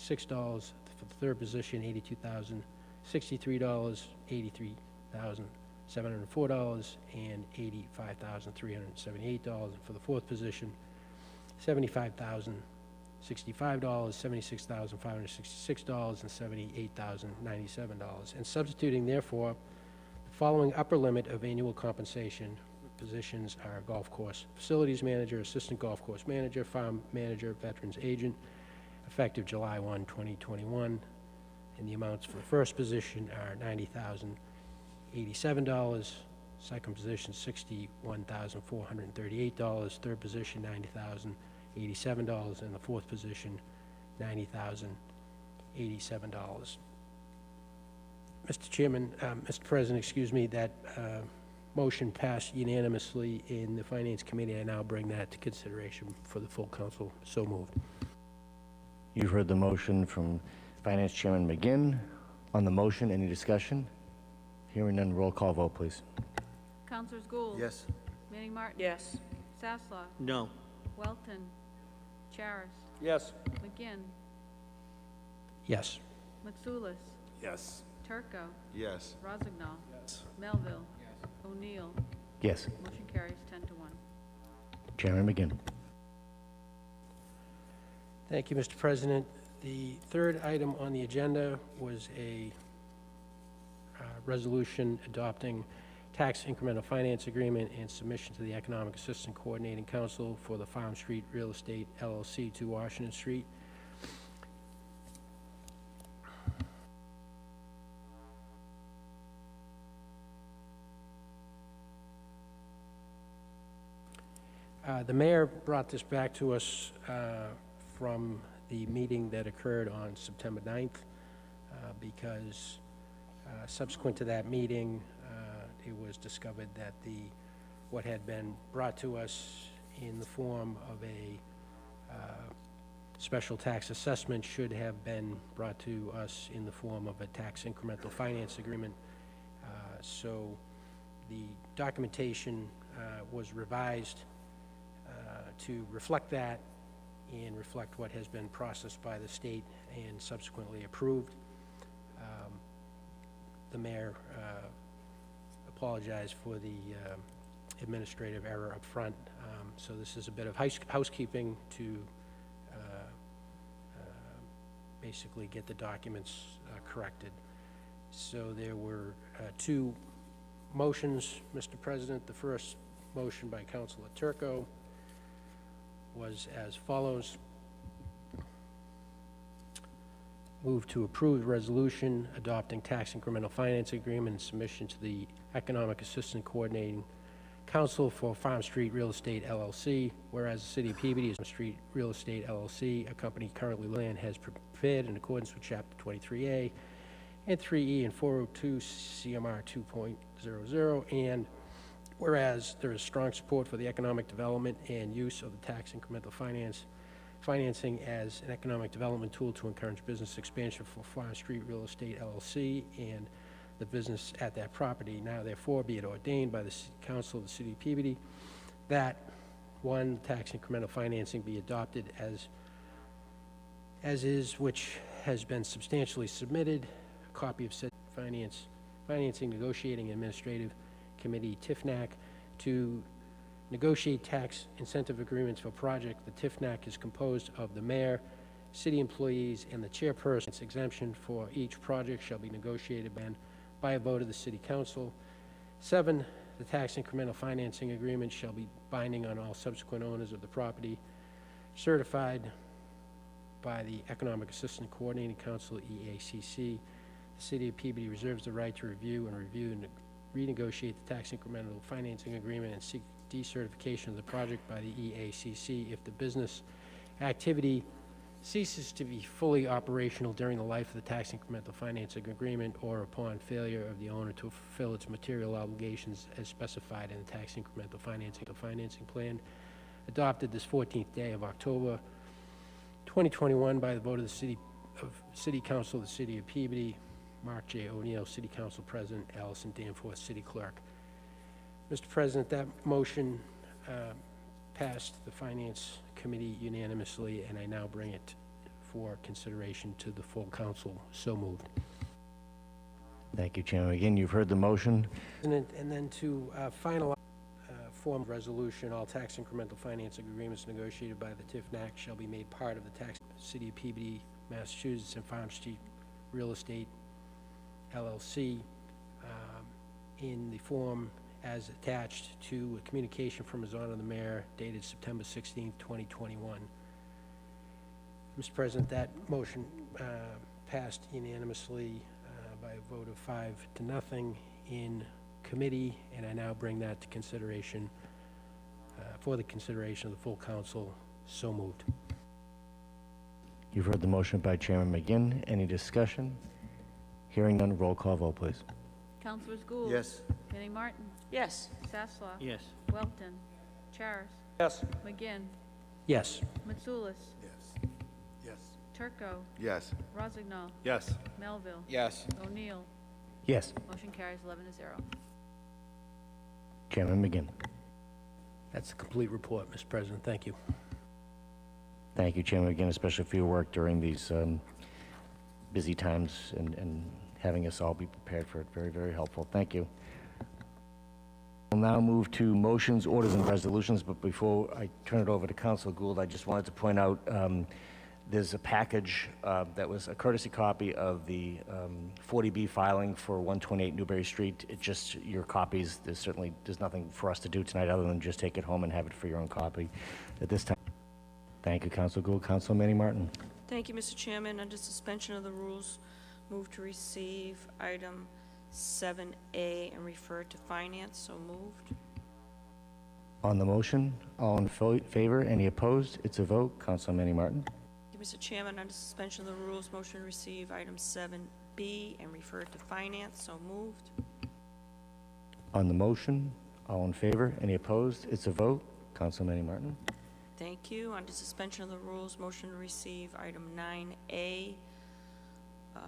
$63 for the third position, $82,063, $83,704, and $85,378. And for the fourth position, $75,065, $76,566, and $78,097. And substituting, therefore, the following upper limit of annual compensation positions are golf course facilities manager, assistant golf course manager, farm manager, veterans agent, effective July 1, 2021. And the amounts for the first position are $90,087, second position $61,438, third position $90,087, and the fourth position $90,087. Mr. Chairman, Mr. President, excuse me, that motion passed unanimously in the Finance Committee. I now bring that to consideration for the full council. So moved. You've heard the motion from Finance Chairman McGinn. On the motion, any discussion? Hearing none, roll call vote, please. Councilors Gould. Yes. Manning Martin. Yes. Sasslaw. No. Welton. Charis. Yes. McGinn. Yes. Mitsoulas. Yes. Turco. Yes. Rossignol. Yes. Melville. O'Neill. Yes. Motion carries 10 to 1. Chairman McGinn. Thank you, Mr. President. The third item on the agenda was a resolution adopting tax incremental finance agreement and submission to the Economic Assistance Coordinating Council for the Farm Street Real Estate LLC to Washington Street. The mayor brought this back to us from the meeting that occurred on September 9th because subsequent to that meeting, it was discovered that what had been brought to us in the form of a special tax assessment should have been brought to us in the form of a tax incremental finance agreement. So the documentation was revised to reflect that and reflect what has been processed by the state and subsequently approved. The mayor apologized for the administrative error up front. So this is a bit of housekeeping to basically get the documents corrected. So there were two motions, Mr. President. The first motion by Councilor Turco was as follows. Move to approve the resolution adopting tax incremental finance agreement and submission to the Economic Assistance Coordinating Council for Farm Street Real Estate LLC, whereas the City of Peabody is Farm Street Real Estate LLC, a company currently land has prepared in accordance with Chapter 23A and 3E and 402 CMR 2.00, and whereas there is strong support for the economic development and use of the tax incremental financing as an economic development tool to encourage business expansion for Farm Street Real Estate LLC and the business at that property. Now, therefore, be it ordained by the Council of the City of Peabody that, one, tax incremental financing be adopted as is, which has been substantially submitted, a copy of said financing negotiating administrative committee, TIFNAC, to negotiate tax incentive agreements for project. The TIFNAC is composed of the mayor, city employees, and the chairperson's exemption for each project shall be negotiated by a vote of the city council. 7, the tax incremental financing agreement shall be binding on all subsequent owners of the property, certified by the Economic Assistance Coordinating Council, EACC. The City of Peabody reserves the right to review and renegotiate the tax incremental financing agreement and seek decertification of the project by the EACC if the business activity ceases to be fully operational during the life of the tax incremental financing agreement or upon failure of the owner to fulfill its material obligations as specified in the tax incremental financing plan adopted this 14th day of October 2021 by the vote of the City Council of the City of Peabody, Mark J. O'Neill, City Council President, Allison Danforth, City Clerk. Mr. President, that motion passed the Finance Committee unanimously, and I now bring it for consideration to the full council. So moved. Thank you, Chairman McGinn. You've heard the motion. And then to finalize form of resolution, all tax incremental financing agreements negotiated by the TIFNAC shall be made part of the tax City of Peabody, Massachusetts, and Farm Street Real Estate LLC in the form as attached to a communication from His Honor the Mayor dated September 16th, 2021. Mr. President, that motion passed unanimously by a vote of 5-0 in committee, and I now bring that to consideration for the consideration of the full council. So moved. You've heard the motion by Chairman McGinn. Any discussion? Hearing none, roll call vote, please. Councilors Gould. Yes. Manning Martin. Yes. Sasslaw. Yes. Welton. Charis. Yes. McGinn. Yes. Mitsoulas. Yes. Yes. Turco. Yes. Rozignol. Yes. Melville. Yes. O'Neill. Yes. Motion carries 11-0. Chairman McGinn. That's the complete report, Mr. President. Thank you. Thank you, Chairman McGinn, especially for your work during these busy times and having us all be prepared for it. Very, very helpful. Thank you. We'll now move to motions, orders, and resolutions, but before I turn it over to Council Gould, I just wanted to point out there's a package that was a courtesy copy of the 40B filing for 128 Newbury Street. It just, your copies, there's nothing for us to do tonight other than just take it home and have it for your own copy at this time. Thank you, Council Gould. Council Manning Martin. Thank you, Mr. Chairman. Under suspension of the rules, move to receive item 7A and refer to finance. So moved. On the motion, all in favor? Any opposed? It's a vote. Council Manning Martin. Thank you, Mr. Chairman. Under suspension of the rules, motion to receive item 7B and refer to finance. So moved. On the motion, all in favor? Any opposed? It's a vote. Council Manning Martin. Thank you. Under suspension of the rules, motion to receive item 9A,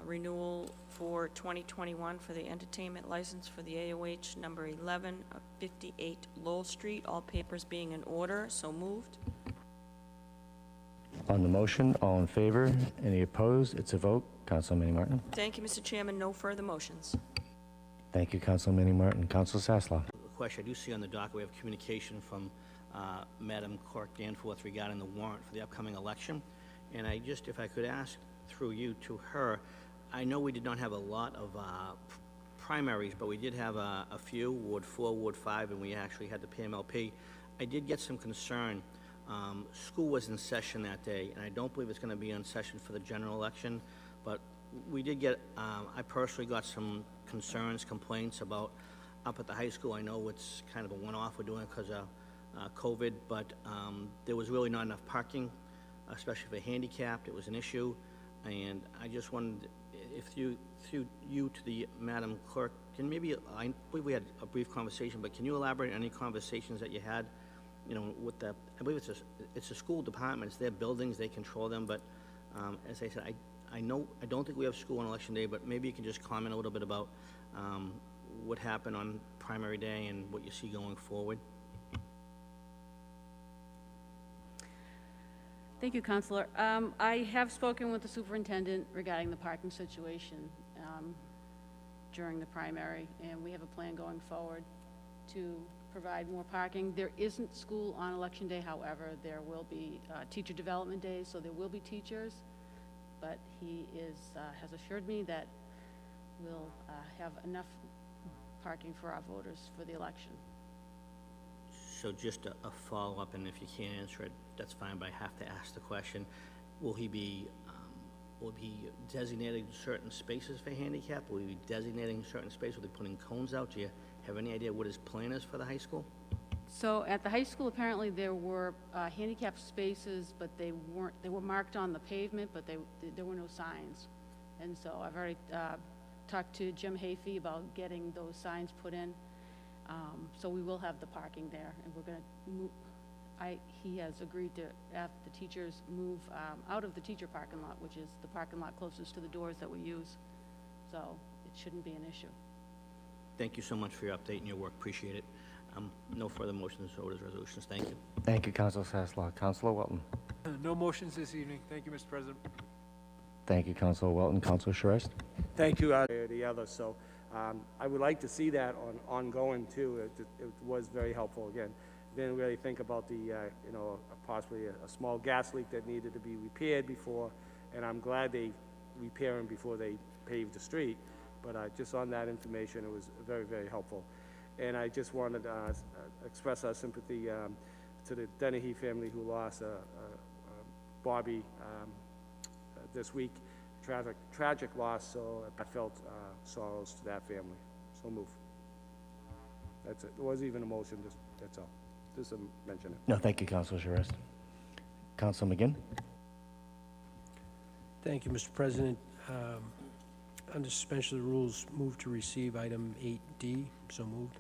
renewal for 2021 for the entertainment license for the AOH number 11 of 58 Lowell Street, all papers being in order. So moved. On the motion, all in favor? Any opposed? It's a vote. Council Manning Martin. Thank you, Mr. Chairman. No further motions. Thank you, Council Manning Martin. Council Sasslaw. Question. I do see on the docket we have communication from Madam Clerk Danforth regarding the warrant for the upcoming election. And I just, if I could ask through you to her, I know we did not have a lot of primaries, but we did have a few, Ward 4, Ward 5, and we actually had the PMLP. I did get some concern. School was in session that day, and I don't believe it's going to be in session for the general election, but we did get, I personally got some concerns, complaints about up at the high school. I know it's kind of a one-off we're doing because of COVID, but there was really not enough parking, especially for handicapped. It was an issue, and I just wondered if through you to the Madam Clerk, can maybe, I believe we had a brief conversation, but can you elaborate on any conversations that you had, you know, with the, I believe it's a school department, it's their buildings, they control them, but as I said, I don't think we have school on election day, but maybe you can just comment a little bit about what happened on primary day and what you see going forward. Thank you, Counselor. I have spoken with the superintendent regarding the parking situation during the primary, and we have a plan going forward to provide more parking. There isn't school on Election Day, however, there will be teacher development days, so there will be teachers, but he has assured me that we'll have enough parking for our voters for the election. So just a follow-up, and if you can't answer it, that's fine, but I have to ask the question. Will he be designating certain spaces for handicap? Will he be designating certain spaces? Will they be putting cones out? Do you have any idea what his plan is for the high school? So at the high school, apparently there were handicap spaces, but they were marked on the pavement, but there were no signs. And so I've already talked to Jim Hafey about getting those signs put in. So we will have the parking there, and we're going to move. He has agreed to have the teachers move out of the teacher parking lot, which is the parking lot closest to the doors that we use. So it shouldn't be an issue. Thank you so much for your update and your work. Appreciate it. No further motions, orders, resolutions. Thank you. Thank you, Council Sasslaw. Councilor Welton. No motions this evening. Thank you, Mr. President. Thank you, Councilor Welton. Councilor Charest? Thank you, the other, so I would like to see that ongoing too. It was very helpful, again. Didn't really think about the, you know, possibly a small gas leak that needed to be repaired before, and I'm glad they repair them before they pave the street, but just on that information, it was very, very helpful. And I just wanted to express our sympathy to the Dennehy family who lost Bobby this week. Tragic loss, so I felt sorrows to that family. So move. That's it. There wasn't even a motion, that's all. Just to mention it. No, thank you, Councilor Charest. Councilor McGinn? Thank you, Mr. President. Under suspension of the rules, move to receive item 8D. So moved.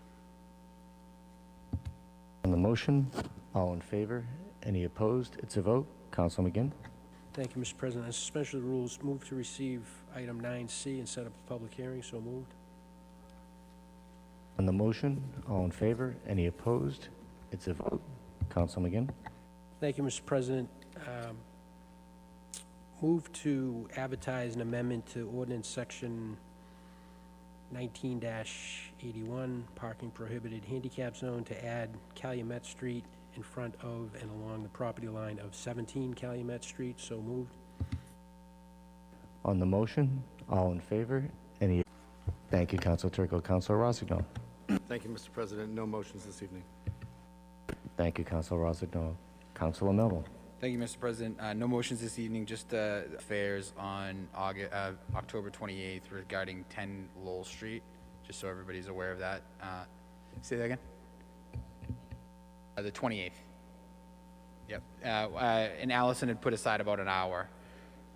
On the motion, all in favor? Any opposed? It's a vote. Councilor McGinn? Thank you, Mr. President. On suspension of the rules, move to receive item 9C and set up a public hearing. So moved. On the motion, all in favor? Any opposed? It's a vote. Councilor McGinn? Thank you, Mr. President. Move to advertise an amendment to Ordinance Section 19-81, Parking Prohibited Handicap Zone, to add Calumet Street in front of and along the property line of 17 Calumet Street. So moved. On the motion, all in favor? Any? Thank you, Councilor Turco. Councilor Rossignol? Thank you, Mr. President. No motions this evening. Thank you, Councilor Rossignol. Councilor Melville? Thank you, Mr. President. No motions this evening, just affairs on October 28th regarding 10 Lowell Street, just so everybody's aware of that. Say that again? The 28th. Yep. And Allison had put aside about an hour.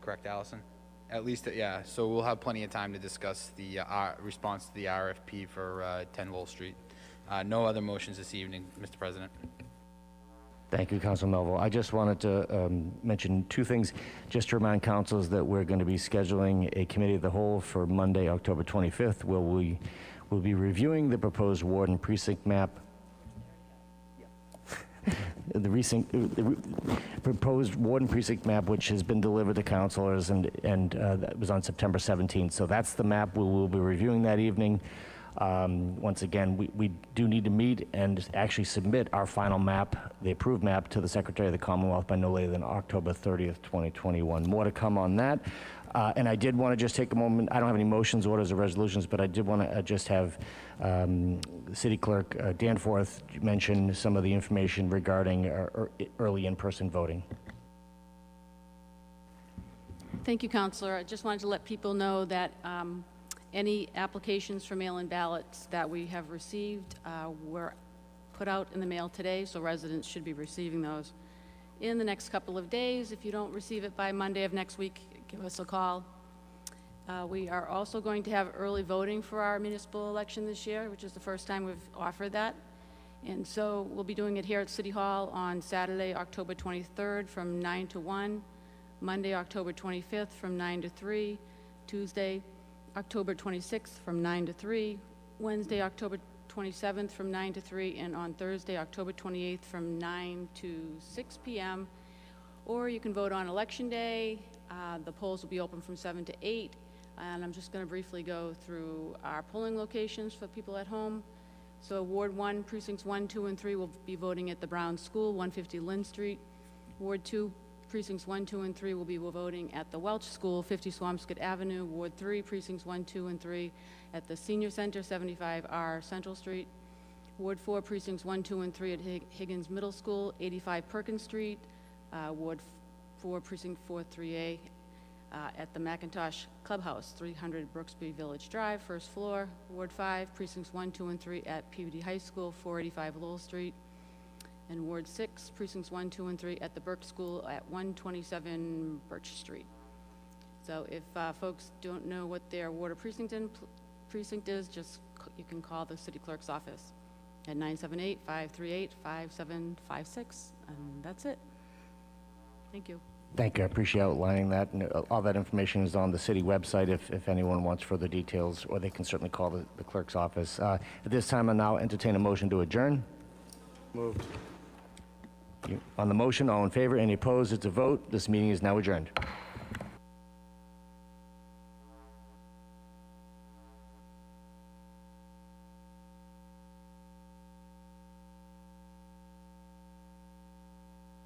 Correct, Allison? At least, yeah. So we'll have plenty of time to discuss the response to the RFP for 10 Lowell Street. No other motions this evening, Mr. President. Thank you, Councilor Melville. I just wanted to mention two things, just to remind councils that we're going to be scheduling a committee of the whole for Monday, October 25th, where we will be reviewing the proposed ward and precinct map. The proposed ward and precinct map, which has been delivered to councilors, and that was on September 17th. So that's the map we will be reviewing that evening. Once again, we do need to meet and actually submit our final map, the approved map, to the Secretary of the Commonwealth by no later than October 30th, 2021. More to come on that. And I did want to just take a moment. I don't have any motions, orders, or resolutions, but I did want to just have City Clerk Danforth mention some of the information regarding early in-person voting. Thank you, Counselor. I just wanted to let people know that any applications for mail-in ballots that we have received were put out in the mail today, so residents should be receiving those in the next couple of days. If you don't receive it by Monday of next week, give us a call. We are also going to have early voting for our municipal election this year, which is the first time we've offered that. And so we'll be doing it here at City Hall on Saturday, October 23rd from 9 to 1, Monday, October 25th from 9 to 3, Tuesday, October 26th from 9 to 3, Wednesday, October 27th from 9 to 3, and on Thursday, October 28th from 9 to 6 p.m. Or you can vote on Election Day. The polls will be open from 7 to 8, and I'm just going to briefly go through our polling locations for people at home. So Ward 1, Precincts 1, 2, and 3 will be voting at the Brown School, 150 Lynn Street. Ward 2, Precincts 1, 2, and 3 will be voting at the Welch School, 50 Swampscott Avenue. Ward 3, Precincts 1, 2, and 3 at the Senior Center, 75R Central Street. Ward 4, Precincts 1, 2, and 3 at Higgins Middle School, 85 Perkins Street. Ward 4, Precinct 4, 3A at the McIntosh Clubhouse, 300 Brooksby Village Drive, first floor. Ward 5, Precincts 1, 2, and 3 at Peabody High School, 485 Lowell Street. And Ward 6, Precincts 1, 2, and 3 at the Burke School at 127 Birch Street. So if folks don't know what their ward or precinct is, just you can call the city clerk's office at 978-538-5756, and that's it. Thank you. Thank you. I appreciate outlining that. And all that information is on the city website if anyone wants further details, or they can certainly call the clerk's office. At this time, I'll now entertain a motion to adjourn. Moved. On the motion, all in favor, any opposed, it's a vote. This meeting is now adjourned.